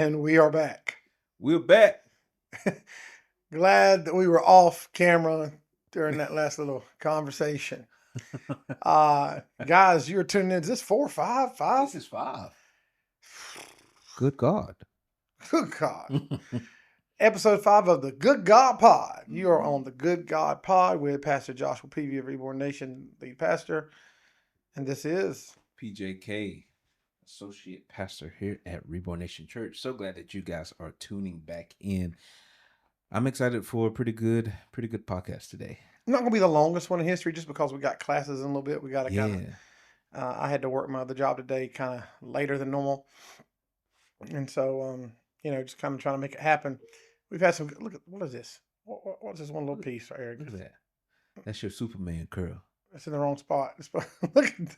And we are back. We're back. Glad that we were off camera during that last little conversation. Guys, you're tuning in. Is this 4 or 5? 5? This is 5. Good God. Good God. Episode 5 of the Good God Pod. You are on the Good God Pod with Pastor Joshua Peavy of Reborn Nation, lead pastor. And this is PJK, associate pastor here at Reborn Nation Church. So glad that you guys are tuning back in. I'm excited for a pretty good podcast today. Not going to be the longest one in history just because we got classes in a little bit. We got to kind of, I had to work my other job today kind of later than normal. And so, just kind of trying to make it happen. We've had some, look at, what is this? What is this one little piece right here? Look at that. That's your Superman curl. It's in the wrong spot. Look at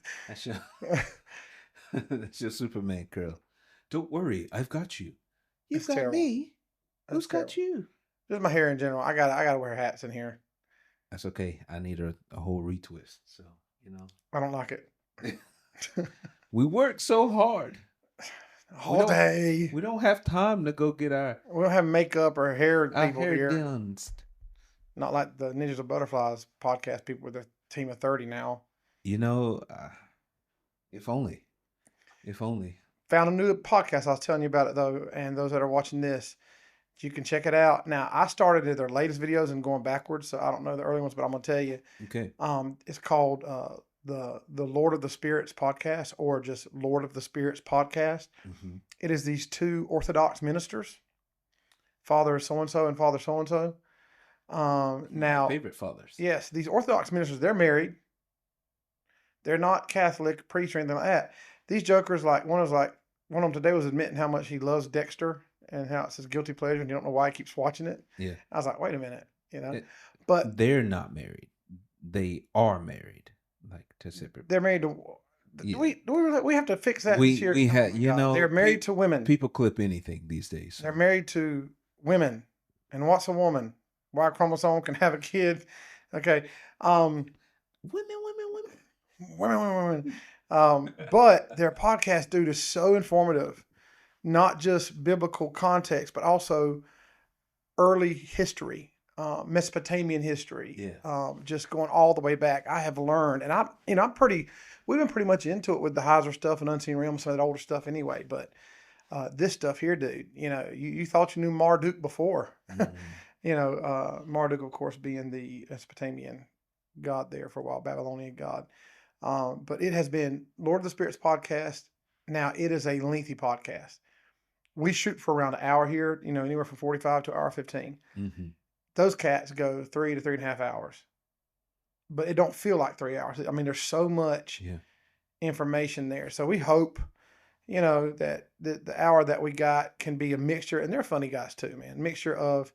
that's your Superman curl. Don't worry, I've got you. You've It's got terrible. me. That's Who's got you? Just my hair in general. I gotta wear hats in here. That's okay. I need a whole retwist. So, I don't like it. We work so hard. All day. We don't have time to go get our We don't have makeup or hair people here. done. Not like the Ninjas of Butterflies podcast people with a team of 30 now. If only. Found a new podcast. I was telling you about it though, and those that are watching this, you can check it out. Now, I started at their latest videos and going backwards, so I don't know the early ones, but I'm gonna tell you. Okay. It's called the Lord of the Spirits podcast, or just Lord of the Spirits podcast. Mm-hmm. It is these two Orthodox ministers, Father so-and-so and Father so-and-so. Now, favorite fathers. Yes, these Orthodox ministers, they're married. They're not Catholic, priest, or anything like that. These jokers, one of them today was admitting how much he loves Dexter and how it's his guilty pleasure and you don't know why he keeps watching it. Yeah. I was like, wait a minute, but they're not married. They are married, like to separate. they're married to. Yeah. We have to fix that We this year. had they're married to women. People clip anything these days. They're married to women. And what's a woman? Y chromosome can have a kid. Okay. Women. But their podcast, dude, is so informative. Not just biblical context, but also early history, Mesopotamian history. Yeah. Just going all the way back. I have learned, and we've been pretty much into it with the Heiser stuff and Unseen Realms, some of that older stuff anyway. But this stuff here, dude, you thought you knew Marduk before. Mm-hmm. Marduk, of course, being the Mesopotamian god there for a while, Babylonian god. But it has been Lord of the Spirits podcast. Now, it is a lengthy podcast. We shoot for around an hour here, anywhere from 45 to an hour 15. Mm-hmm. Those cats go 3 to 3.5 hours. But it don't feel like 3 hours. I mean, there's so much information there. So we hope, that the hour that we got can be a mixture, and they're funny guys too, man. Mixture of,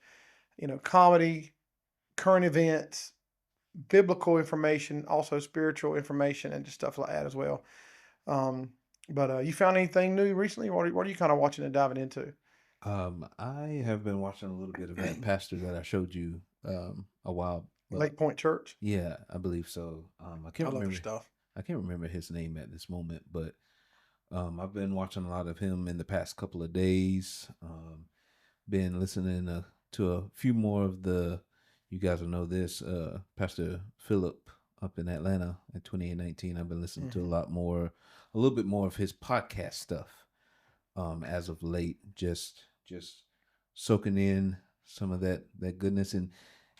comedy, current events, biblical information, also spiritual information, and just stuff like that as well. But you found anything new recently? What are you kind of watching and diving into? I have been watching a little bit of that pastor that I showed you a while. Lake Point Church. Yeah, I believe so. I can't remember love stuff. I can't remember his name at this moment, but I've been watching a lot of him in the past couple of days. Been listening to a few more of you guys will know this, Pastor Philip up in Atlanta in 2019. I've been listening to a little bit more of his podcast stuff as of late, just soaking in some of that goodness.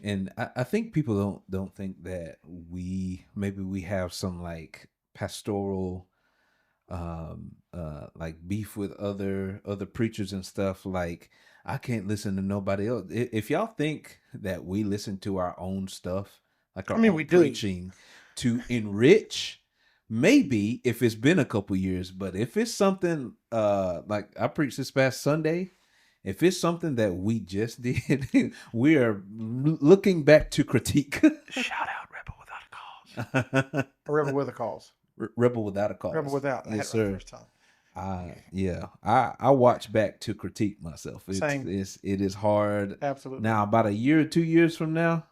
And I think people don't think that we have some like pastoral like beef with other preachers and stuff. Like, I can't listen to nobody else. If y'all think that we listen to our own stuff, like we preaching to enrich, maybe if it's been a couple years, but if it's something like I preached this past Sunday, if it's something that we just did, we are looking back to critique. Shout out Rebel Without a Cause. Rebel with a Cause. Rebel Without a Cause. Rebel Without. Yes, sir. First time. I watch back to critique myself. Same. It is hard. Absolutely. Now, about a year or 2 years from now,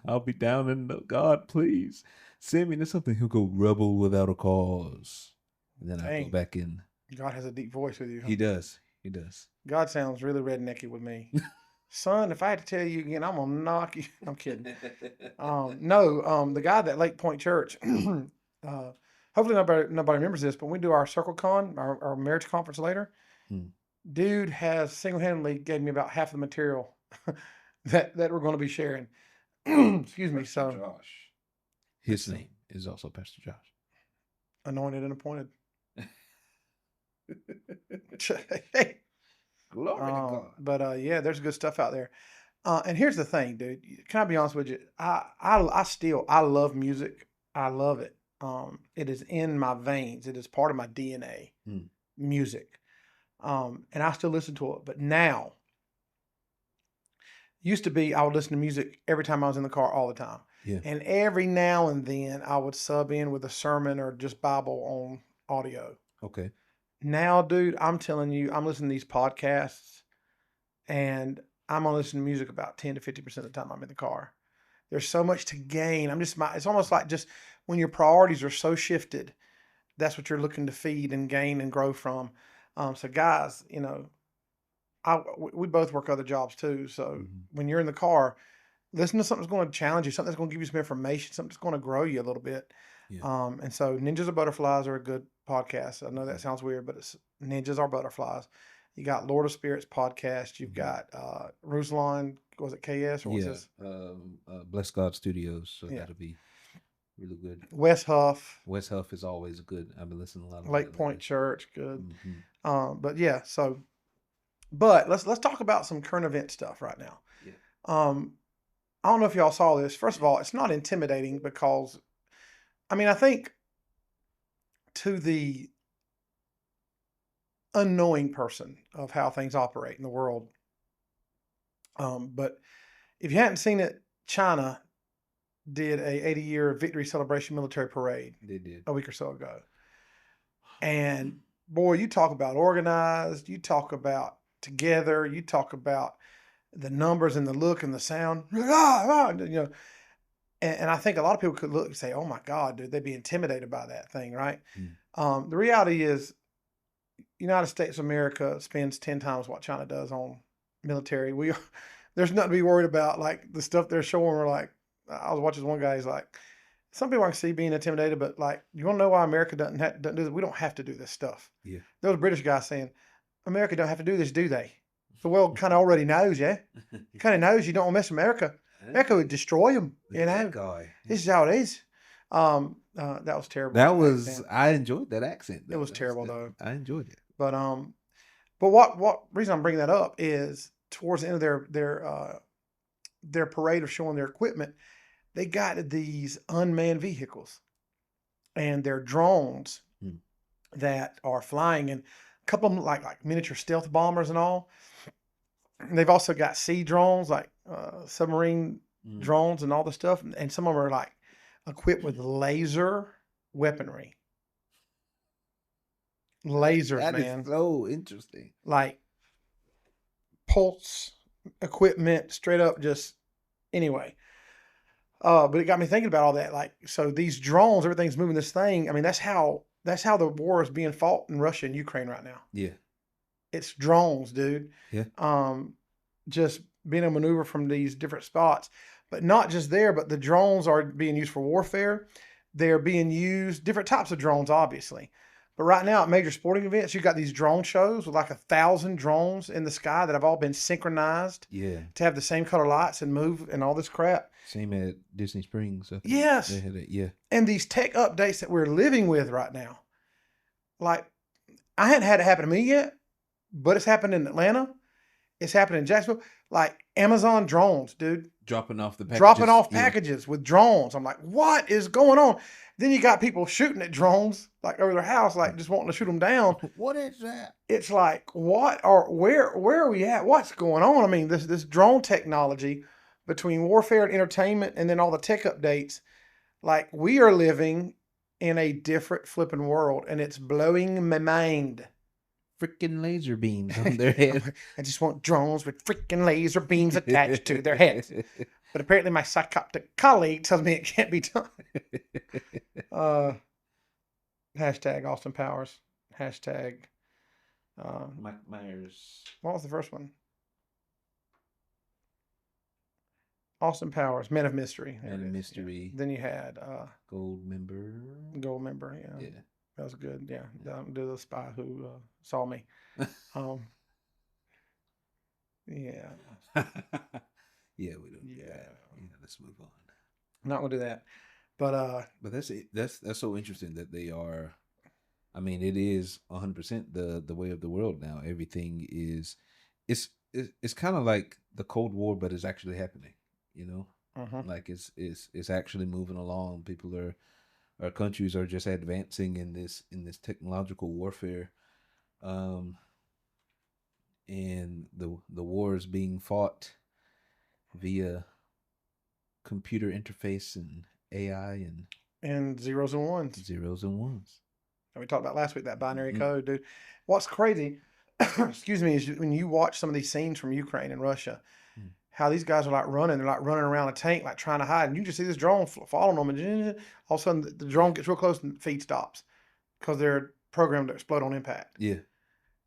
I'll be down and God, please send me to something. He'll go Rebel Without a Cause, and then I go back in. God has a deep voice with you. Huh? He does. He does. God sounds really rednecky with me. Son, if I had to tell you again, I'm gonna knock you. I'm kidding. No, the guy that Lake Point Church. Hopefully nobody remembers this, but when we do our Circle Con, our marriage conference later, dude has single-handedly gave me about half the material that we're going to be sharing. Excuse me. So Josh. His name is also Pastor Josh. Anointed and appointed. Glory to God. But yeah, there's good stuff out there. And here's the thing, dude. Can I be honest with you? I love music. I love it. It is in my veins. It is part of my DNA. Music. And I still listen to it. But now, used to be I would listen to music every time I was in the car all the time. Yeah. And every now and then I would sub in with a sermon or just Bible on audio. Okay. Now, dude, I'm telling you, I'm listening to these podcasts and I'm going to listen to music about 10 to 50% of the time I'm in the car. There's so much to gain. It's almost like just when your priorities are so shifted, that's what you're looking to feed and gain and grow from. So guys, you know, we both work other jobs too. So when you're in the car, listen to something that's going to challenge you, something that's going to give you some information, something that's going to grow you a little bit. Yeah. And so Ninjas or Butterflies are a good podcast. I know that sounds weird, but it's Ninjas are Butterflies. You got Lord of Spirits podcast. You've got Ruslan, was it KS or what's this? Bless God Studios. So that'll be really good. Wes Huff. Wes Huff is always good. I've been listening a lot of Lake Point Church, good. But yeah, so but let's talk about some current event stuff right now. Yeah. I don't know if y'all saw this. First of all, it's not intimidating because I mean, I think to the unknowing person of how things operate in the world. But if you hadn't seen it, China did a 80-year victory celebration military parade. They did. A week or so ago. And boy, you talk about organized, you talk about together, you talk about the numbers and the look and the sound, you know. And I think a lot of people could look and say, oh my God, dude, they'd be intimidated by that thing, right? The reality is, United States of America spends 10 times what China does on military. There's nothing to be worried about. Like the stuff they're showing, we're like, I was watching one guy, he's like, some people I can see being intimidated, but like, you want to know why America doesn't do this? We don't have to do this stuff. Yeah. There was a British guy saying, America don't have to do this, do they? The world kind of already knows, yeah? Kind of knows you don't want to mess with America. America would destroy them, you know? Guy. This is how it is. That was terrible. That was, I enjoyed that accent. It was terrible though. I enjoyed it. But what reason I'm bringing that up is towards the end of their parade of showing their equipment, they got these unmanned vehicles and they're drones that are flying, and a couple of them like miniature stealth bombers and all. And they've also got sea drones, like submarine drones and all the stuff. And some of them are like equipped with laser weaponry. Lasers, that man. Is so interesting. Like pulse equipment, straight up just anyway. But it got me thinking about all that. Like, so these drones, everything's moving this thing. I mean, that's how the war is being fought in Russia and Ukraine right now. Yeah. It's drones, dude. Yeah. Just being able to maneuver from these different spots. But not just there, but the drones are being used for warfare. They're being used, different types of drones, obviously. But right now at major sporting events, you've got these drone shows with like 1,000 drones in the sky that have all been synchronized. Yeah. To have the same color lights and move and all this crap. Same at Disney Springs. Yes. They had it, yeah. And these tech updates that we're living with right now. Like, I hadn't had it happen to me yet, but it's happened in Atlanta. It's happening in Jacksonville. Like Amazon drones, dude. Dropping off packages with drones. I'm like, what is going on? Then you got people shooting at drones, like over their house, like just wanting to shoot them down. What is that? It's like, what or where are we at? What's going on? I mean, this drone technology between warfare and entertainment and then all the tech updates, like we are living in a different flipping world, and it's blowing my mind. Freaking laser beams on their head. I just want drones with freaking laser beams attached to their heads. But apparently my psychotic colleague tells me it can't be done. Hashtag Austin Powers. Hashtag Mike Myers. What was the first one? Austin Powers, Men of Mystery. Man of Mystery. Yeah. Then you had Gold Member. Gold Member. Yeah. That was good. Yeah. Do the Spy Who Saw Me. Yeah. Yeah, we don't do that. Yeah, let's move on. I'm not gonna do that. But that's it. That's so interesting that they are. I mean, it is 100% the way of the world now. Everything is, it's kind of like the Cold War, but it's actually happening. You know, like it's actually moving along. People are, our countries are just advancing in this technological warfare, and the war is being fought via computer interface and AI and zeros and ones. Zeros and ones. And we talked about last week that binary code, dude. What's crazy, excuse me, is when you watch some of these scenes from Ukraine and Russia, how these guys are like running. They're like running around a tank, like trying to hide. And you just see this drone following them, and all of a sudden the drone gets real close and feed stops because they're programmed to explode on impact. Yeah.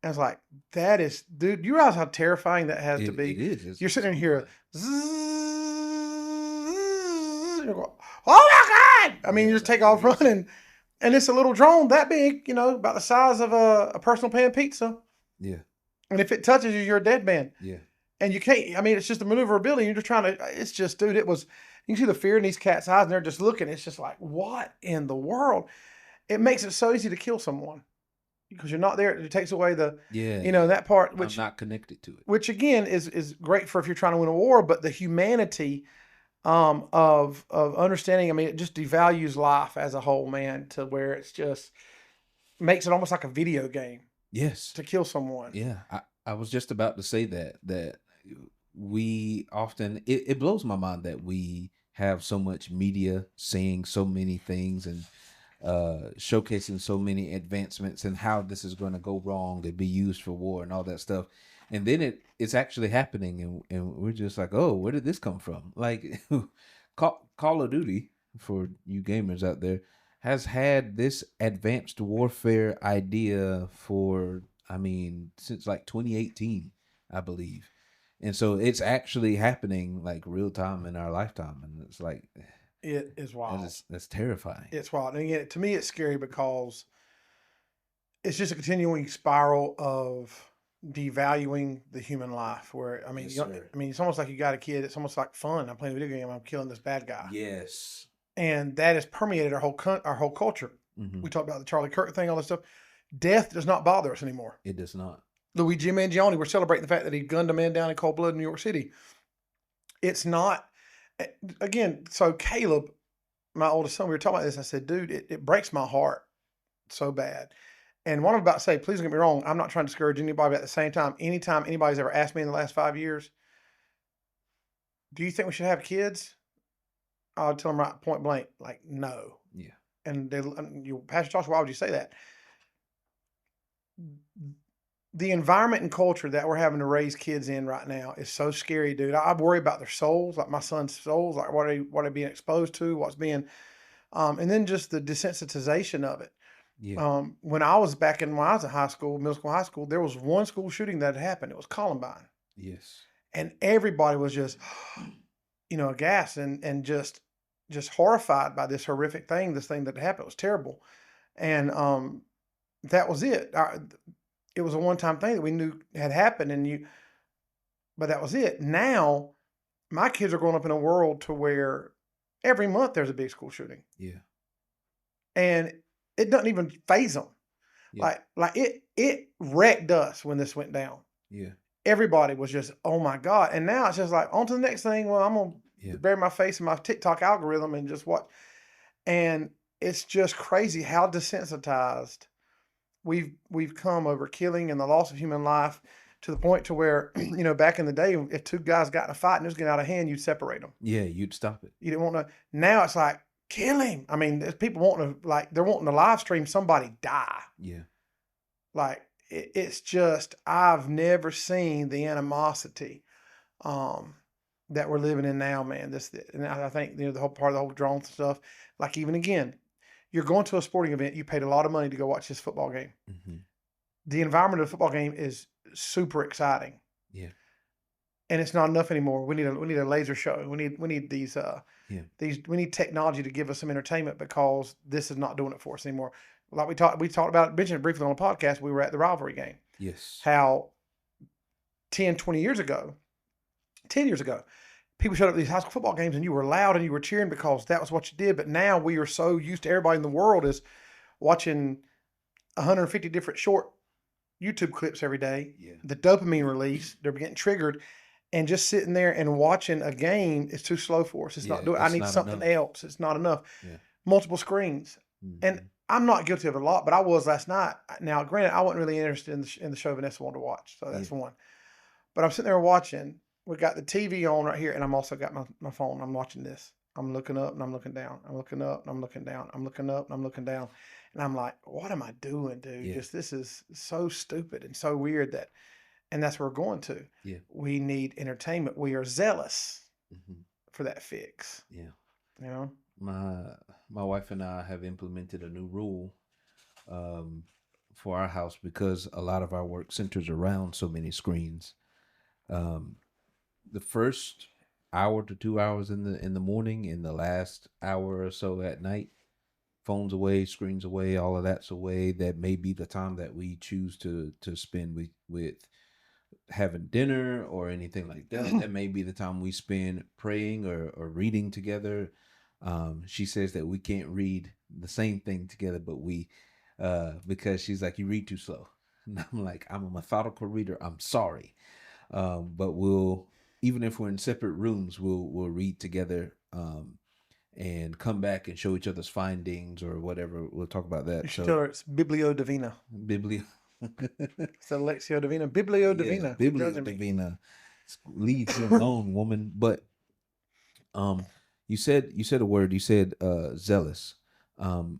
And it's like, that is, dude, you realize how terrifying that has to be? It is. You're sitting in here, zzz, you're going, oh my God! I mean, you just take off running. And it's a little drone that big, about the size of a personal pan pizza. Yeah. And if it touches you, you're a dead man. Yeah. And you can't, I mean, it's just a maneuverability. You're just trying to, it's just, dude, you can see the fear in these cats' eyes and they're just looking. It's just like, what in the world? It makes it so easy to kill someone because you're not there. It takes away the, that part. Which I'm not connected to it. Which again is great for if you're trying to win a war, but the humanity of understanding, I mean, it just devalues life as a whole, man, to where it's just makes it almost like a video game. Yes. To kill someone. Yeah. I was just about to say that we often, it blows my mind that we have so much media saying so many things and showcasing so many advancements and how this is going to go wrong to be used for war and all that stuff. And then it's actually happening, and we're just like, oh, where did this come from? Like, Call of Duty, for you gamers out there, has had this advanced warfare idea for, I mean, since like 2018, I believe. And so it's actually happening like real time in our lifetime. And it's like, it is wild. That's terrifying. It's wild. And again, to me, it's scary because it's just a continuing spiral of devaluing the human life. Where I mean, it's almost like you got a kid. It's almost like fun. I'm playing a video game. I'm killing this bad guy. Yes. And that has permeated our whole culture. Mm-hmm. We talked about the Charlie Kirk thing, all this stuff. Death does not bother us anymore. It does not. Luigi Mangione, we're celebrating the fact that he gunned a man down in cold blood in New York City. It's not, again, so Caleb, my oldest son, we were talking about this. I said, dude, it breaks my heart so bad. And what I'm about to say, please don't get me wrong, I'm not trying to discourage anybody, but at the same time, anytime anybody's ever asked me in the last 5 years, do you think we should have kids? I'll tell them right point blank, like, no. Yeah. And Pastor Josh, why would you say that? The environment and culture that we're having to raise kids in right now is so scary, dude. I worry about their souls, like my son's souls, like what are they being exposed to, what's being, and then just the desensitization of it. Yeah. When I was in high school, middle school, high school, there was one school shooting that had happened. It was Columbine. Yes. And everybody was just, aghast and just horrified by this horrific thing, this thing that happened. It was terrible. And that was it. It was a one-time thing that we knew had happened, but that was it. Now, my kids are growing up in a world to where every month there's a big school shooting. Yeah. And it doesn't even faze them. Yeah. Like it wrecked us when this went down. Yeah. Everybody was just, oh my God. And now it's just like, on to the next thing. Well, I'm going to bury my face in my TikTok algorithm and just watch. And it's just crazy how desensitized we've come over killing and the loss of human life to the point to where, back in the day, if two guys got in a fight and it was getting out of hand, you'd separate them. Yeah, you'd stop it. You didn't want to. Now it's like, kill him. I mean, there's people they're wanting to live stream somebody die. Yeah. Like, it's just, I've never seen the animosity that we're living in now, man. And I think, the whole part of the whole drone stuff, like even again, you're going to a sporting event, you paid a lot of money to go watch this football game. Mm-hmm. the environment of the football game is super exciting, Yeah. and it's not enough anymore. We need a laser show. We need Yeah. we need technology to give us some entertainment because this is not doing it for us anymore. Like we talked about, mentioned it briefly on the podcast. We were at the rivalry game. Yes. How 10, 20 years ago, 10 years ago, people showed up at these high school football games and you were loud and you were cheering because that was what you did. But now we are so used to, everybody in the world is watching 150 different short YouTube clips every day. Yeah. The dopamine release, they're getting triggered, and just sitting there and watching a game is too slow for us. It's not doing. I It's need not something enough. else. It's not enough. Yeah. Multiple screens, and Mhm. I'm not guilty of it a lot, but I was last night. Now, granted, I wasn't really interested in the show Vanessa wanted to watch, so that's Yeah. one. But I'm sitting there watching. We got the TV on right here, and I'm also got my phone. I'm watching this. I'm looking up and I'm looking down. I'm looking up and I'm looking down. I'm looking up and I'm looking down. And I'm like, what am I doing, dude? Yeah. Just this is so stupid and so weird that, and that's where we're going to. Yeah. We need entertainment. We are zealous Hmm. for that fix. Yeah. You know? My wife and I have implemented a new rule um, for our house because a lot of our work centers around so many screens. Um, the first hour to 2 hours in the morning, and the last hour or so at night, phones away, screens away, all of that's away. That may be the time that we choose to spend with having dinner or anything like that. That may be the time we spend praying or reading together. She says that we can't read the same thing together, but we because she's like, you read too slow. And I'm like, I'm a methodical reader. I'm sorry. But we'll, even if we're in separate rooms, we'll read together and come back and show each other's findings or whatever. We'll talk about You that. should tell So her it's Biblio Divina. Biblio. It's Alexio Divina. Biblio Yeah, Divina. Quit Biblio judging me. Divina. Leave you alone, woman. But um, you said a word. You said zealous. Um,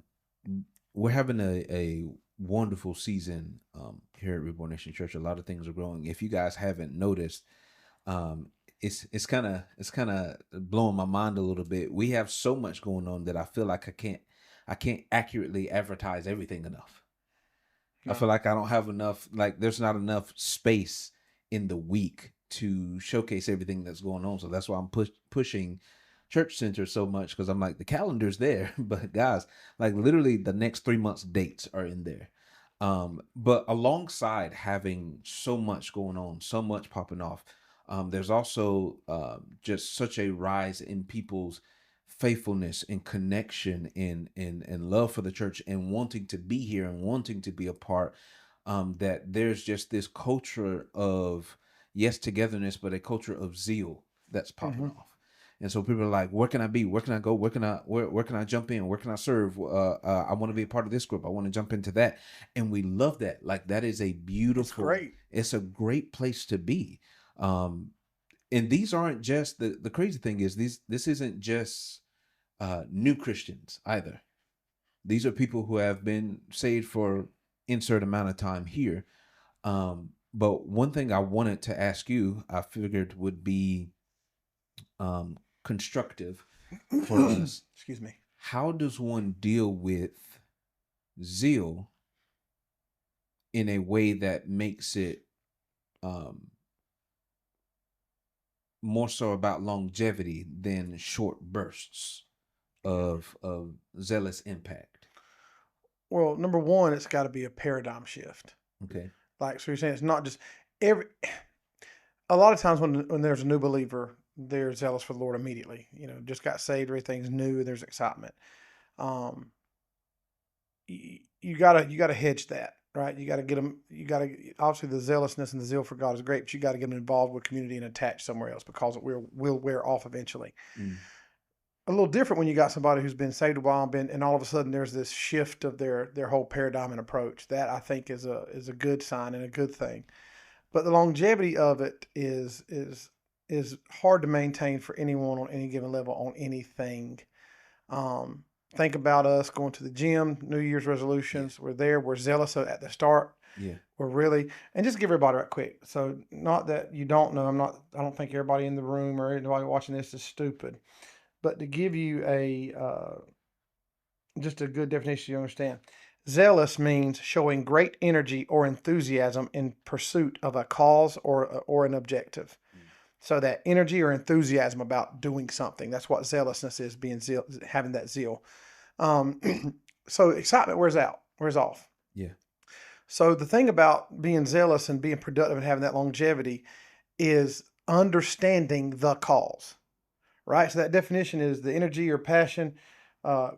we're having a wonderful season here at Reborn Nation Church. A lot of things are growing. If you guys haven't noticed, um, it's kind of blowing my mind a little bit. We have so much going on that I feel like I can't accurately advertise everything enough. I No. feel like I don't have enough, like there's not enough space in the week to showcase everything that's going on. So that's why I'm pushing church center so much, because I'm like, the calendar's there, but guys, like literally the next 3 months dates are in there. But alongside having so much going on, so much popping off, there's also just such a rise in people's faithfulness and connection and love for the church and wanting to be here and wanting to be a part, that there's just this culture of, yes, togetherness, but a culture of zeal that's popping Mm-hmm. off. And so people are like, where can I be? Where can I go? Where can I jump in? Where can I serve? I want to be a part of this group. I want to jump into that. And we love that. Like that is a It's beautiful, great. it's a great place to be. Um, and these aren't just the crazy thing is this isn't just new Christians either. These are people who have been saved for insert amount of time here. But one thing I wanted to ask you, I figured would be constructive for us. Excuse me. How does one deal with zeal in a way that makes it um, more so about longevity than short bursts of zealous impact? Well, number one, it's got to be a paradigm shift. Okay. Like, so you're saying it's not just every. A lot of times when there's a new believer, they're zealous for the Lord immediately. You know, just got saved, everything's new, there's excitement. Um, you gotta hedge that, right? You gotta get them. You gotta, obviously the zealousness and the zeal for God is great, but you got to get them involved with community and attached somewhere else because it will wear off eventually. Mm. A little different when you got somebody who's been saved a while, and all of a sudden there's this shift of their whole paradigm and approach. That I think is a good sign and a good thing. But the longevity of it is hard to maintain for anyone on any given level on anything. Um, think about us going to the gym, New Year's Yeah. resolutions. We're there. We're zealous at the start. Yeah. We're really, and just give everybody right quick. So not that you don't know. I don't think everybody in the room or anybody watching this is stupid, but to give you a just a good definition you understand. Zealous means showing great energy or enthusiasm in pursuit of a cause or an objective. So that energy or enthusiasm about doing something, that's what zealousness is, being zeal, having that zeal. So excitement wears off. Yeah. So the thing about being zealous and being productive and having that longevity is understanding the cause, right? So that definition is the energy or passion,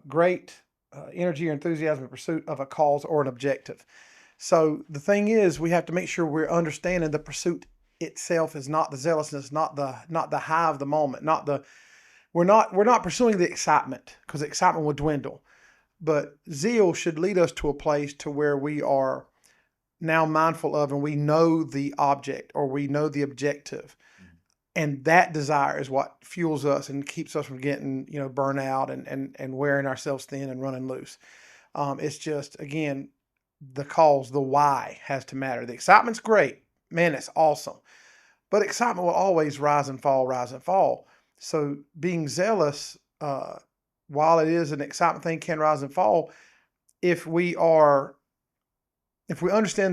great energy or enthusiasm in pursuit of a cause or an objective. So the thing is, we have to make sure we're understanding the pursuit itself is not the zealousness, not the high of the moment, not the we're not pursuing the excitement, because excitement will dwindle. But zeal should lead us to a place to where we are now mindful of and we know the object or we know the objective. And that desire is what fuels us and keeps us from getting, burnt out and wearing ourselves thin and running loose. It's just, again, the cause, the why has to matter. The excitement's great. Man, it's awesome. But excitement will always rise and fall, rise and fall. So being zealous, while it is an excitement thing, can rise and fall. If we understand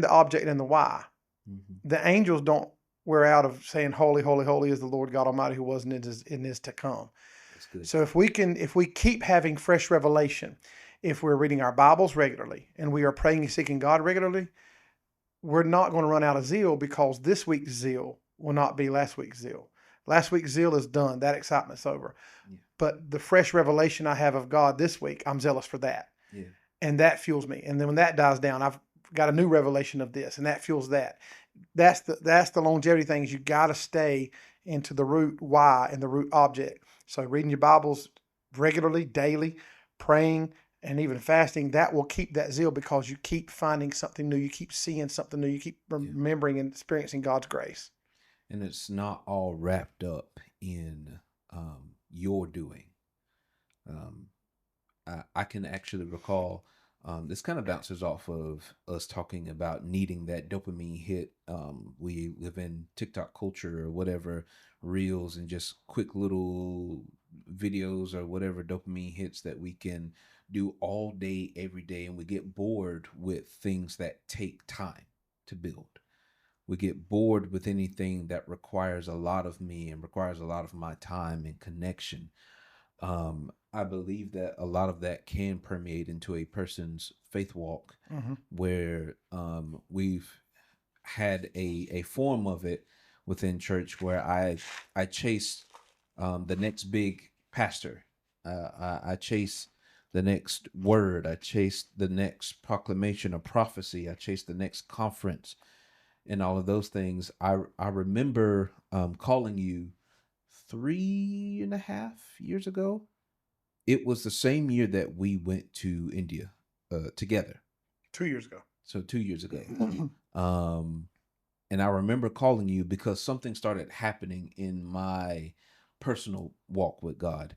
the object and the why, the angels don't wear out of saying, "Holy, holy, holy is the Lord God Almighty, who was and is to come." That's good. So if we keep having fresh revelation, if we're reading our Bibles regularly and we are praying and seeking God regularly, we're not going to run out of zeal, because this week's zeal will not be last week's zeal. Last week's zeal is done. That excitement's over. Yeah. But the fresh revelation I have of God this week, I'm zealous for that. Yeah. And that fuels me. And then when that dies down, I've got a new revelation of this, and that fuels that. That's the longevity things. You got to stay into the root why and the root object. So reading your Bibles regularly, daily, praying, and even fasting, that will keep that zeal, because you keep finding something new. You keep seeing something new. You keep remembering and experiencing God's grace. And it's not all wrapped up in your doing. I can actually recall, this kind of bounces off of us talking about needing that dopamine hit. We live in TikTok culture or whatever, reels and just quick little videos or whatever dopamine hits that we can do all day, every day. And we get bored with things that take time to build. We get bored with anything that requires a lot of me and requires a lot of my time and connection. I believe that a lot of that can permeate into a person's faith walk, where we've had a form of it within church where I chase the next big pastor. I chase the next word. I chase the next proclamation or prophecy. I chase the next conference and all of those things. I remember calling you 3.5 years ago. It was the same year that we went to India together. 2 years ago. So 2 years ago. And I remember calling you because something started happening in my personal walk with God,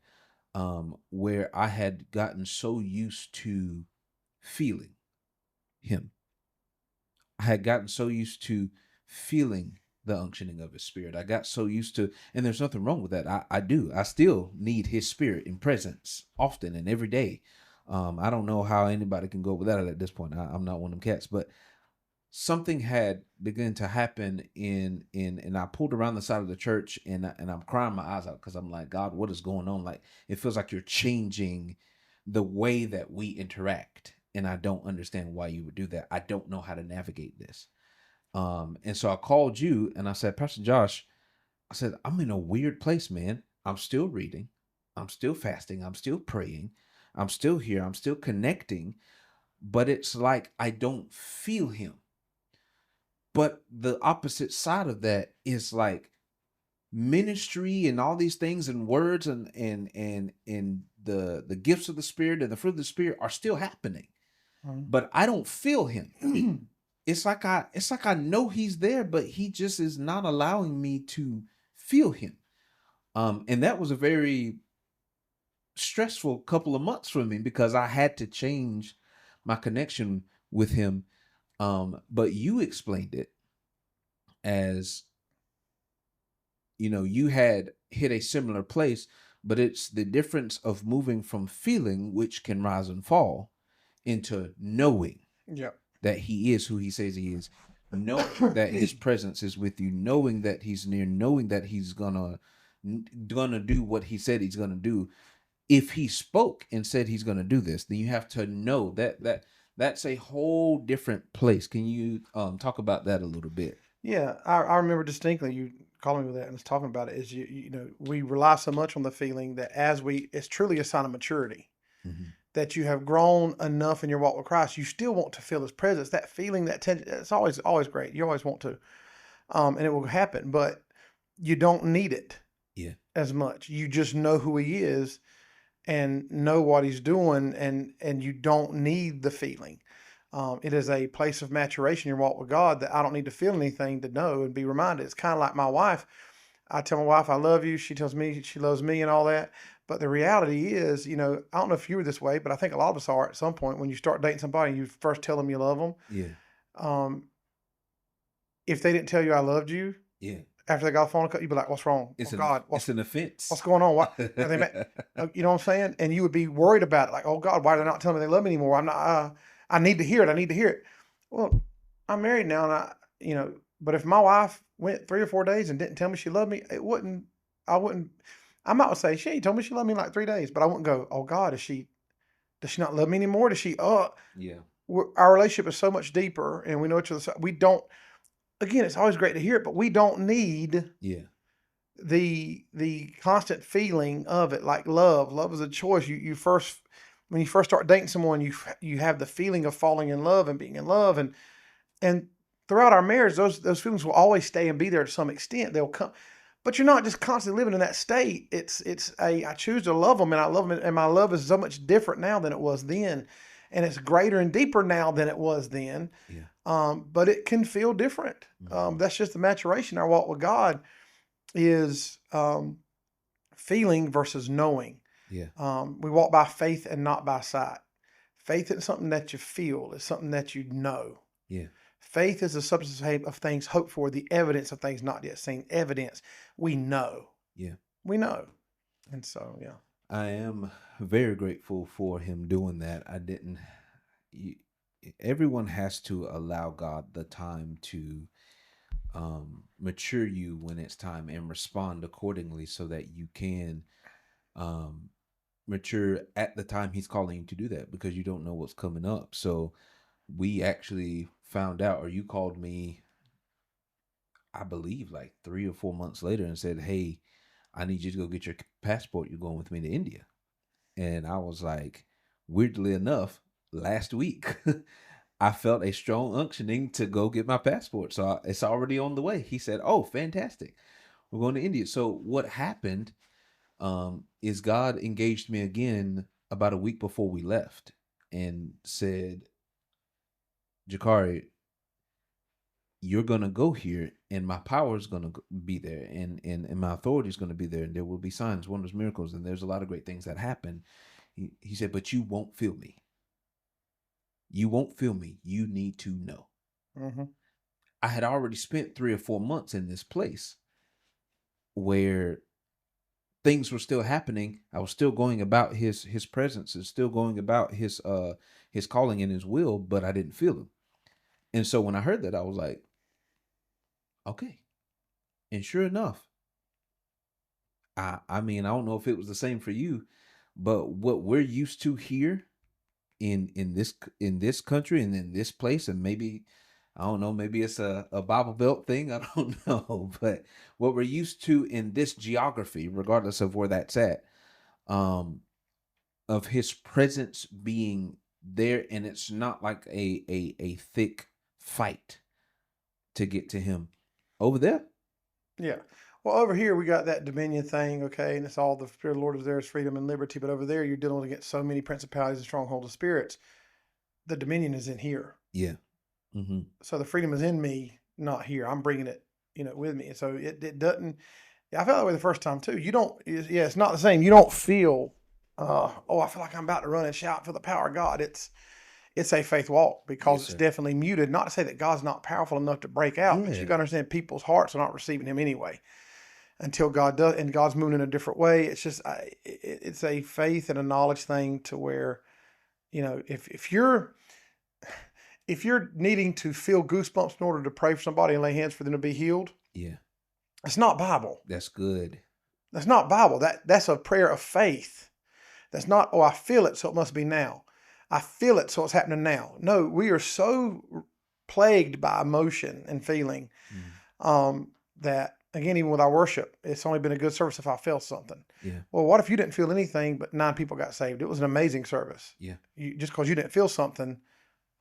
where I had gotten so used to feeling him. I had gotten so used to feeling the unctioning of his spirit. I got so used to, and there's nothing wrong with that. I do. I still need his spirit in presence often and every day. I don't know how anybody can go without it at this point. I'm not one of them cats, but something had begun to happen and I pulled around the side of the church and I'm crying my eyes out because I'm like, God, what is going on? Like, it feels like you're changing the way that we interact. And I don't understand why you would do that. I don't know how to navigate this. And so I called you and I said, Pastor Josh, I said, I'm in a weird place, man. I'm still reading. I'm still fasting. I'm still praying. I'm still here. I'm still connecting. But it's like I don't feel him. But the opposite side of that is like ministry and all these things and words and the gifts of the Spirit and the fruit of the Spirit are still happening. But I don't feel him. It's like I know he's there, but he just is not allowing me to feel him. And that was a very stressful couple of months for me because I had to change my connection with him. But you explained it as, you had hit a similar place, but it's the difference of moving from feeling, which can rise and fall, into knowing Yeah. that he is who he says he is, knowing that his presence is with you, knowing that he's near, knowing that he's gonna do what he said he's gonna do. If he spoke and said he's gonna do this, then you have to know that's a whole different place. Can you talk about that a little bit? Yeah, I remember distinctly you calling me with that and us talking about it. Is you know we rely so much on the feeling that it's truly a sign of maturity Mm-hmm. that you have grown enough in your walk with Christ. You still want to feel His presence. That feeling, that tension, it's always great. You always want to, and it will happen. But you don't need it Yeah. as much. You just know who He is and know what He's doing, and you don't need the feeling. It is a place of maturation in your walk with God that I don't need to feel anything to know and be reminded. It's kind of like my wife. I tell my wife I love you. She tells me she loves me and all that. But the reality is, you know, I don't know if you were this way, but I think a lot of us are at some point when you start dating somebody and you first tell them you love them. Yeah. If they didn't tell you I loved you, Yeah. after they got off the phone, you'd be like, "What's wrong? It's Oh God, it's an offense. what's going on? What are they mad?" You know what I'm saying? And you would be worried about it, like, "Oh God, why are they not telling me they love me anymore? I'm not. I need to hear it. I need to hear it." Well, I'm married now, and you know, but if my wife went 3 or 4 days and didn't tell me she loved me, it wouldn't. I wouldn't. I might say she ain't told me she loved me in like 3 days, but I wouldn't go, "Oh God, does she not love me anymore? Does she?" Yeah. Our relationship is so much deeper, and we know each other. We don't. Again, it's always great to hear it, but we don't need Yeah. the constant feeling of it. Like love is a choice. You first, when you first start dating someone, you have the feeling of falling in love and being in love, and throughout our marriage those feelings will always stay and be there to some extent. They'll come, but you're not just constantly living in that state. I choose to love them, and I love them, and my love is so much different now than it was then, and it's greater and deeper now than it was then. Yeah. But it can feel different. Mm-hmm. That's just the maturation. Our walk with God is feeling versus knowing. Yeah. We walk by faith and not by sight. Faith isn't something that you feel, it's something that you know. Yeah. Faith is the substance of things hoped for, the evidence of things not yet seen. Evidence. We know. Yeah. We know. And so, yeah. I am very grateful for him doing that. Everyone has to allow God the time to mature you when it's time and respond accordingly so that you can mature at the time he's calling you to do that, because you don't know what's coming up. So we actually found out, or you called me, I believe like 3 or 4 months later, and said, "Hey, I need you to go get your passport. You're going with me to India." And I was like, weirdly enough, last week, I felt a strong unctioning to go get my passport. So it's already on the way. He said, "Oh, fantastic. We're going to India." So what happened is God engaged me again about a week before we left and said, "Jakari, you're going to go here, and my power is going to be there, and my authority is going to be there, and there will be signs, wonders, miracles, and there's a lot of great things that happen." He said, "But you won't feel me. You won't feel me. You need to know." Mm-hmm. I had already spent 3 or 4 months in this place where things were still happening. I was still going about his presence, and still going about his calling and his will, but I didn't feel him. And so when I heard that, I was like, okay. And sure enough, I mean, I don't know if it was the same for you, but what we're used to here in this country and in this place, and maybe I don't know, maybe it's a Bible Belt thing, I don't know, but what we're used to in this geography, regardless of where that's at, of his presence being there, and it's not like a thick fight to get to him. Over there, Yeah. Well, over here we got that dominion thing, okay, and it's all the Spirit of the Lord is there is freedom and liberty. But over there, you're dealing against so many principalities and strongholds of spirits. The dominion is in here. yeah. Mm-hmm. So the freedom is in me, not here. I'm bringing it, with me. And so it doesn't. Yeah, I felt that way the first time too. You don't. Yeah, it's not the same. You don't feel. Oh, I feel like I'm about to run and shout for the power of God. It's a faith walk because Yes, it's sir. definitely muted. Not to say that God's not powerful enough to break out, but you Yeah. got to understand people's hearts are not receiving Him anyway until God does, and God's moving in a different way. It's just it's a faith and a knowledge thing to where if you're needing to feel goosebumps in order to pray for somebody and lay hands for them to be healed, Yeah. it's not Bible. That's good. That's not Bible. That's a prayer of faith. That's not, oh, I feel it, so it must be now. I feel it, so it's happening now. No, we are so plagued by emotion and feeling that, again, even with our worship, it's only been a good service if I felt something. Yeah. Well, what if you didn't feel anything, but 9 people got saved? It was an amazing service. Yeah. Just because you didn't feel something,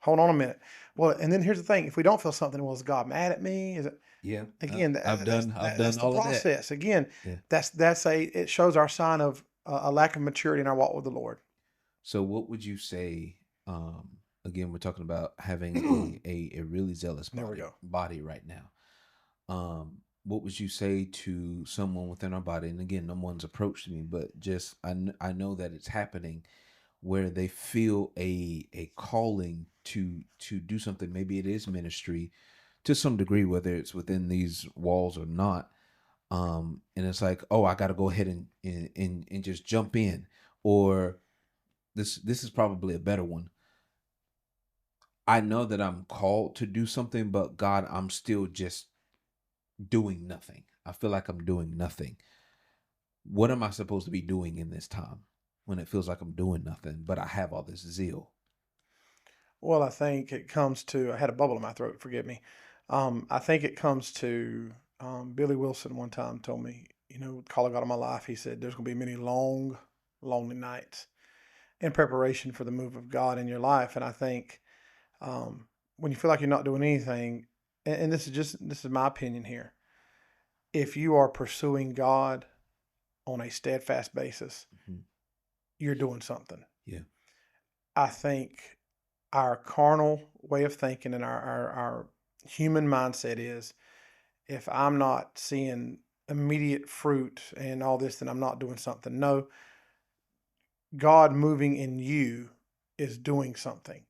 hold on a minute. Well, and then here's the thing: if we don't feel something, well, is God mad at me? Is it? Yeah. Again, I've done that's the all of that. process. Again, Yeah. it shows our sign of a lack of maturity in our walk with the Lord. So, what would you say? Again, we're talking about having a really zealous body right now. What would you say to someone within our body? And again, no one's approached me, but just I know that it's happening where they feel a calling to do something. Maybe it is ministry to some degree, whether it's within these walls or not. And it's like, oh, I got to go ahead and just jump in, or this is probably a better one. I know that I'm called to do something, but God, I'm still just doing nothing. I feel like I'm doing nothing. What am I supposed to be doing in this time when it feels like I'm doing nothing, but I have all this zeal? Well, I think it comes to, I had a bubble in my throat, forgive me. I think it comes to, Billy Wilson one time told me, call of God on my life. He said, there's going to be many long, lonely nights in preparation for the move of God in your life. And I think when you feel like you're not doing anything, and this is my opinion here, if you are pursuing God on a steadfast basis, you're doing something. Yeah. I think our carnal way of thinking and our human mindset is, if I'm not seeing immediate fruit and all this, then I'm not doing something. No, God moving in you is doing something.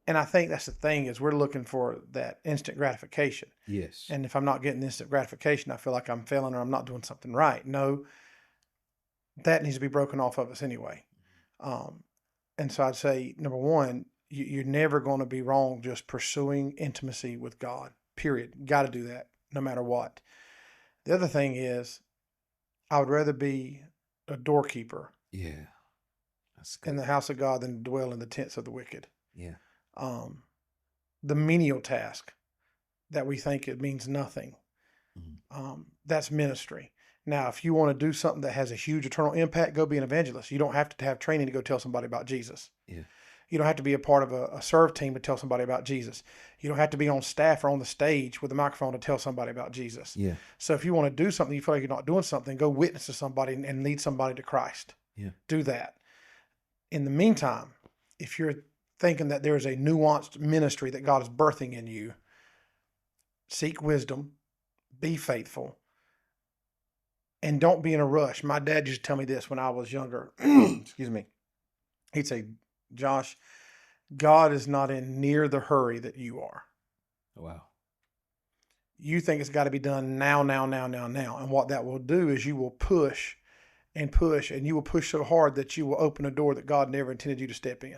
And I think that's the thing, is we're looking for that instant gratification. Yes. And if I'm not getting instant gratification, I feel like I'm failing or I'm not doing something right. No, that needs to be broken off of us anyway. And so I'd say, number one, you're never going to be wrong just pursuing intimacy with God, period. Got to do that no matter what. The other thing is, I would rather be a doorkeeper in the house of God than dwell in the tents of the wicked. Yeah. The menial task that we think it means nothing, that's ministry. Now, if you want to do something that has a huge eternal impact, go be an evangelist. You don't have to have training to go tell somebody about Jesus. Yeah. You don't have to be a part of a serve team to tell somebody about Jesus. You don't have to be on staff or on the stage with a microphone to tell somebody about Jesus. Yeah. So if you want to do something, you feel like you're not doing something, go witness to somebody and lead somebody to Christ. Yeah. Do that. In the meantime, if you're thinking that there's a nuanced ministry that God is birthing in you, seek wisdom, be faithful, and don't be in a rush. My dad used to tell me this when I was younger. Excuse me. He'd say, Josh, God is not in near the hurry that you are. Wow. You think it's got to be done now. And what that will do is you will push, and you will push so hard that you will open a door that God never intended you to step in.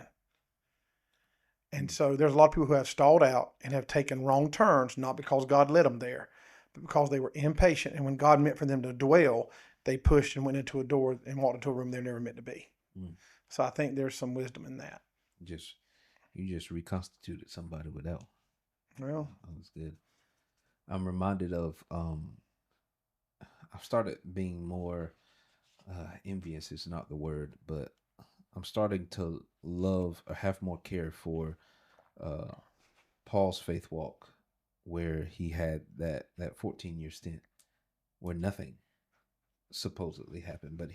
And so there's a lot of people who have stalled out and have taken wrong turns, not because God led them there, but because they were impatient. And when God meant for them to dwell, they pushed and went into a door and walked into a room they're never meant to be. So I think there's some wisdom in that. You just reconstituted somebody with that. Well, that was good. I'm reminded of I've started being more envious is not the word, but I'm starting to love or have more care for Paul's faith walk, where he had that 14-year stint where nothing supposedly happened, but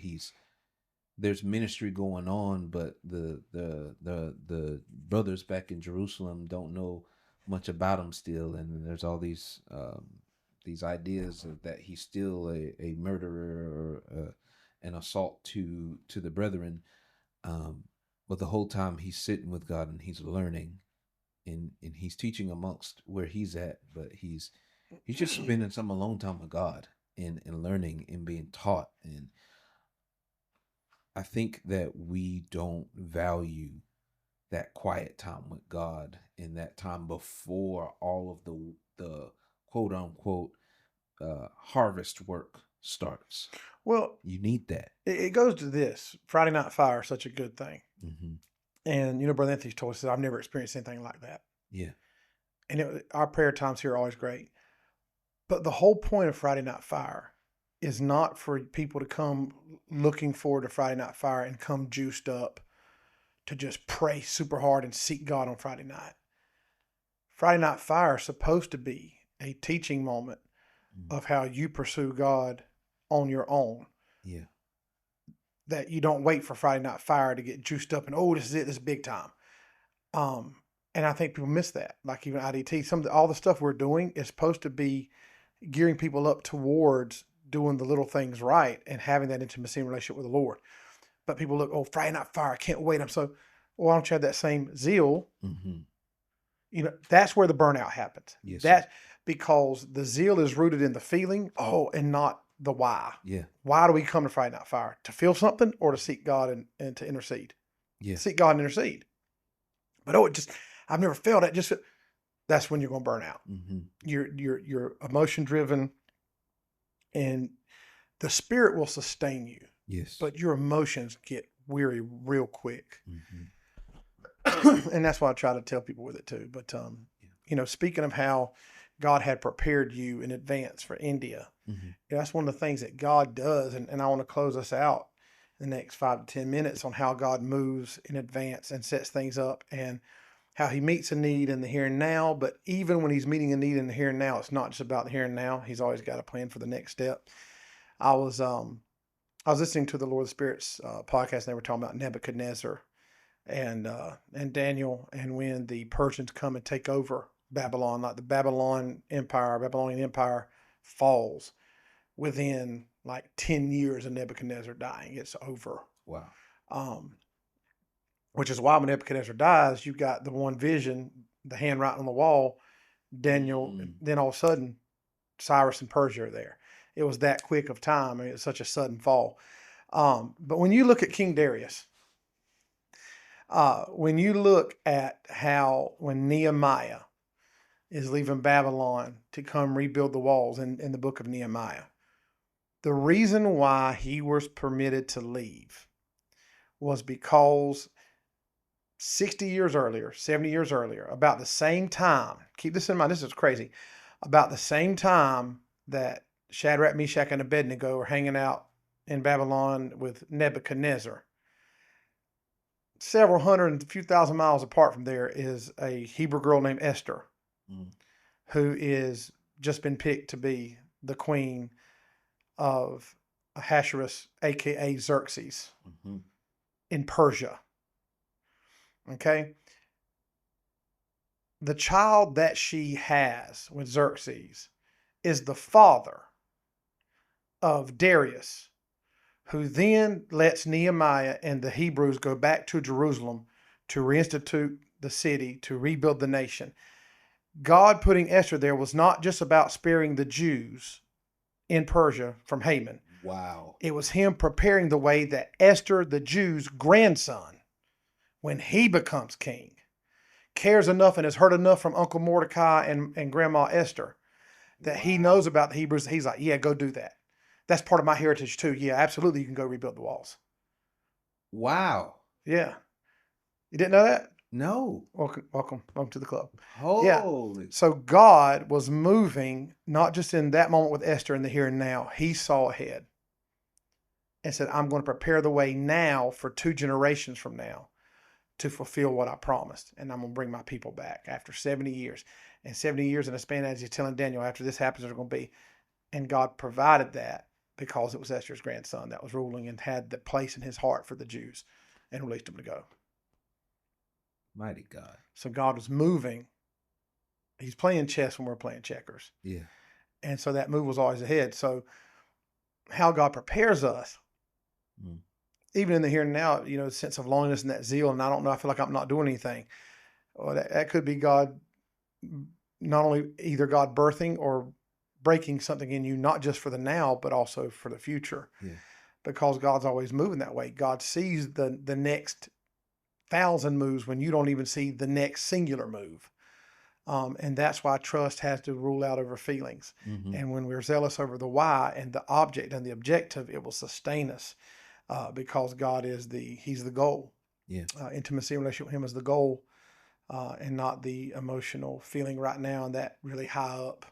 there's ministry going on, but the brothers back in Jerusalem don't know much about him still, and there's all these ideas that he's still a murderer or an assault to the brethren. But the whole time he's sitting with God and he's learning, and he's teaching amongst where he's at, but he's just spending some alone time with God and learning and being taught. And I think that we don't value that quiet time with God and that time before all of the quote unquote harvest work starts. Well, you need that. It goes to this. Friday Night Fire is such a good thing. Mm-hmm. And, Brother Anthony's told us, I've never experienced anything like that. Yeah. And our prayer times here are always great. But the whole point of Friday Night Fire is not for people to come looking forward to Friday Night Fire and come juiced up to just pray super hard and seek God on Friday night. Friday Night Fire is supposed to be a teaching moment of how you pursue God on your own. Yeah. That you don't wait for Friday Night Fire to get juiced up and, oh, this is it, this is big time. And I think people miss that. Like even IDT, all the stuff we're doing is supposed to be gearing people up towards doing the little things right and having that intimacy and relationship with the Lord. But people look, oh, Friday Night Fire, I can't wait. Well, why don't you have that same zeal? Mm-hmm. That's where the burnout happens. Yes. That's because the zeal is rooted in the feeling, and not the why. Yeah. Why do we come to Friday Night Fire? To feel something or to seek God and to intercede? Yeah. Seek God and intercede. But I've never felt it. That's when you're going to burn out. Mm-hmm. You're emotion driven, and the Spirit will sustain you. Yes. But your emotions get weary real quick. Mm-hmm. And that's why I try to tell people with it too. But, speaking of how God had prepared you in advance for India, mm-hmm. That's one of the things that God does. And I want to close us out in the next 5 to 10 minutes on how God moves in advance and sets things up and how he meets a need in the here and now. But even when he's meeting a need in the here and now, it's not just about the here and now. He's always got a plan for the next step. I was listening to the Lord of the Spirits podcast, and they were talking about Nebuchadnezzar and Daniel, and when the Persians come and take over Babylon, like the Babylonian Empire falls within like 10 years of Nebuchadnezzar dying. It's over. Wow. Which is why when Nebuchadnezzar dies, you've got the one vision, the hand writing on the wall, Daniel, then all of a sudden, Cyrus and Persia are there. It was that quick of time. I mean, it's such a sudden fall. But when you look at King Darius, when you look at how when Nehemiah is leaving Babylon to come rebuild the walls in the book of Nehemiah, the reason why he was permitted to leave was because 60 years earlier, 70 years earlier, about the same time, keep this in mind, this is crazy, about the same time that Shadrach, Meshach, and Abednego are hanging out in Babylon with Nebuchadnezzar, several hundred and a few thousand miles apart from there is a Hebrew girl named Esther, who is just been picked to be the queen of Ahasuerus, aka Xerxes, in Persia. Okay? The child that she has with Xerxes is the father of Darius, who then lets Nehemiah and the Hebrews go back to Jerusalem to reinstitute the city, to rebuild the nation. God putting Esther there was not just about sparing the Jews in Persia from Haman. Wow. It was him preparing the way that Esther, the Jews' grandson, when he becomes king, cares enough and has heard enough from Uncle Mordecai and Grandma Esther that he knows about the Hebrews. He's like, yeah, go do that. That's part of my heritage too. Yeah, absolutely. You can go rebuild the walls. Wow. Yeah. You didn't know that? No. Welcome to the club. Holy. Yeah. So God was moving, not just in that moment with Esther in the here and now. He saw ahead and said, I'm going to prepare the way now for 2 generations from now to fulfill what I promised. And I'm going to bring my people back after 70 years. And 70 years in a span, as he's telling Daniel, after this happens, there's going to be. And God provided that because it was Esther's grandson that was ruling and had the place in his heart for the Jews and released them to go. Mighty God. So God was moving. He's playing chess when we're playing checkers. Yeah. And so that move was always ahead. So how God prepares us, even in the here and now, the sense of loneliness and that zeal, and I don't know, I feel like I'm not doing anything. Well, that could be God, not only either God birthing or breaking something in you, not just for the now, but also for the future. Yeah. because God's always moving that way. God sees the next 1,000 moves when you don't even see the next singular move. And that's why trust has to rule out over feelings. Mm-hmm. And when we're zealous over the why and the object and the objective, it will sustain us because God is He's the goal. Yeah. Intimacy relationship with Him is the goal and not the emotional feeling right now and that really high up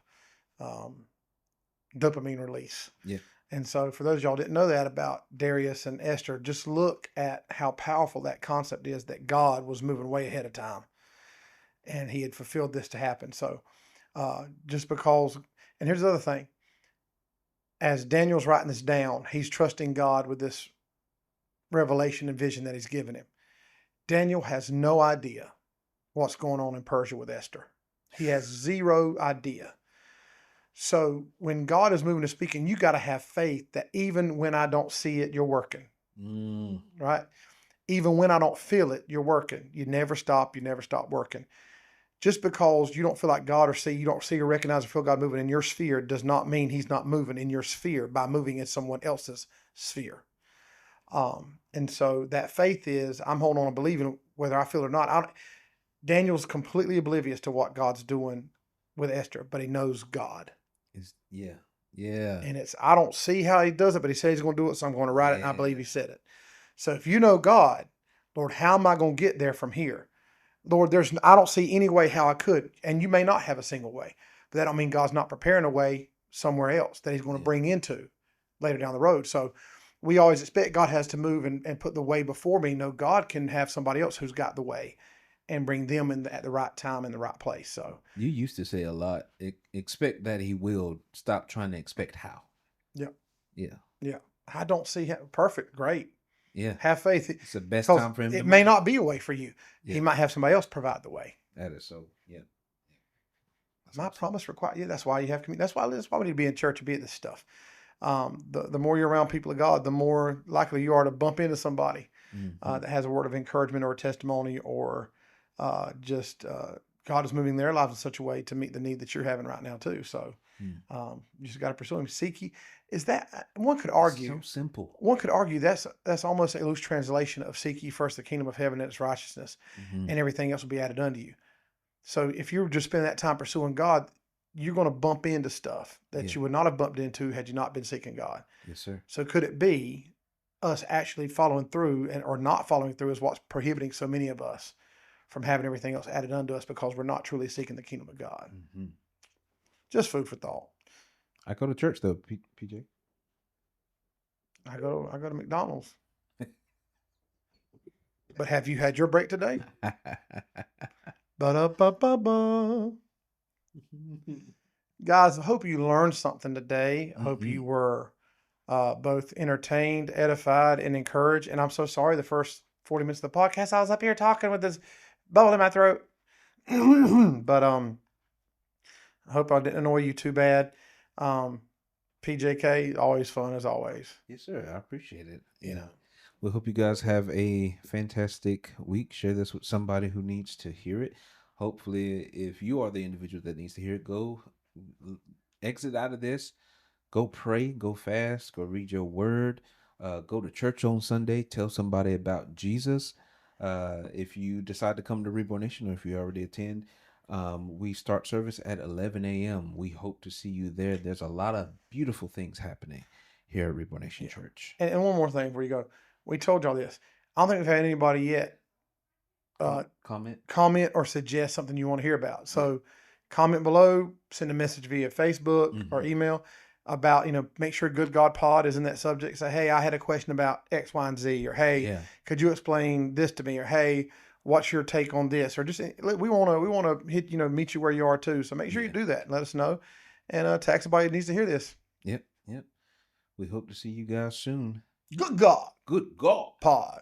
dopamine release. Yeah. And so for those of y'all didn't know that about Darius and Esther, just look at how powerful that concept is that God was moving way ahead of time and he had fulfilled this to happen. So just because, and here's the other thing, as Daniel's writing this down, he's trusting God with this revelation and vision that he's given him. Daniel has no idea what's going on in Persia with Esther. He has zero idea. So when God is moving to speaking, you got to have faith that even when I don't see it, you're working. Right? Even when I don't feel it, you're working. You never stop. You never stop working. Just because you don't feel like God or you don't see or recognize or feel God moving in your sphere does not mean he's not moving in your sphere by moving in someone else's sphere. And so that faith is, I'm holding on and believing whether I feel it or not. Daniel's completely oblivious to what God's doing with Esther, but he knows God. Yeah. And I don't see how he does it, but he said he's going to do it, so I'm going to write it, and I believe he said it. So if you know God, Lord, how am I going to get there from here? Lord, I don't see any way how I could, and you may not have a single way, but that don't mean God's not preparing a way somewhere else that he's going to bring into later down the road. So we always expect God has to move and put the way before me. No, God can have somebody else who's got the way and bring them at the right time in the right place. So you used to say a lot, expect that he will, stop trying to expect how. Yeah. I don't see how. Perfect. Great. Yeah. Have faith. It's the best time for him. It may not be a way for you. Yeah. He might have somebody else provide the way. That is so. Yeah. My promise requires. Yeah, that's why you have community. That's why we need to be in church and be at this stuff. The more you're around people of God, the more likely you are to bump into somebody that has a word of encouragement or a testimony or God is moving their lives in such a way to meet the need that you're having right now too. So you just got to pursue him. Seek ye. Is that one could argue? It's so simple. One could argue that's almost a loose translation of seek ye first the kingdom of heaven and its righteousness, and everything else will be added unto you. So if you just spend that time pursuing God, you're going to bump into stuff that you would not have bumped into had you not been seeking God. Yes, sir. So could it be us actually following through or not following through is what's prohibiting so many of us from having everything else added unto us because we're not truly seeking the kingdom of God? Just food for thought. I go to church though, PJ. I go to McDonald's. But have you had your break today? Ba-da-ba-ba-ba. Guys, I hope you learned something today. I hope you were both entertained, edified, and encouraged. And I'm so sorry the first 40 minutes of the podcast, I was up here talking with this bubble in my throat. But I hope I didn't annoy you too bad. PJK, always fun as always. Yes, sir. I appreciate it. Yeah. We hope you guys have a fantastic week. Share this with somebody who needs to hear it. Hopefully, if you are the individual that needs to hear it, go exit out of this. Go pray, go fast, go read your word, go to church on Sunday, tell somebody about Jesus. If you decide to come to Reborn Nation or if you already attend, we start service at 11 a.m. We hope to see you there. There's a lot of beautiful things happening here at Reborn Nation Church. And one more thing before you go. We told y'all this. I don't think we've had anybody yet comment or suggest something you want to hear about. So comment below, send a message via Facebook or email about, make sure Good God Pod is in that subject. Say, hey, I had a question about X, Y, and Z, or hey, could you explain this to me? Or hey, what's your take on this? Or just, we want to hit, meet you where you are too. So make sure you do that and let us know. And tag somebody who needs to hear this. Yep. We hope to see you guys soon. Good God. Good God. Pod.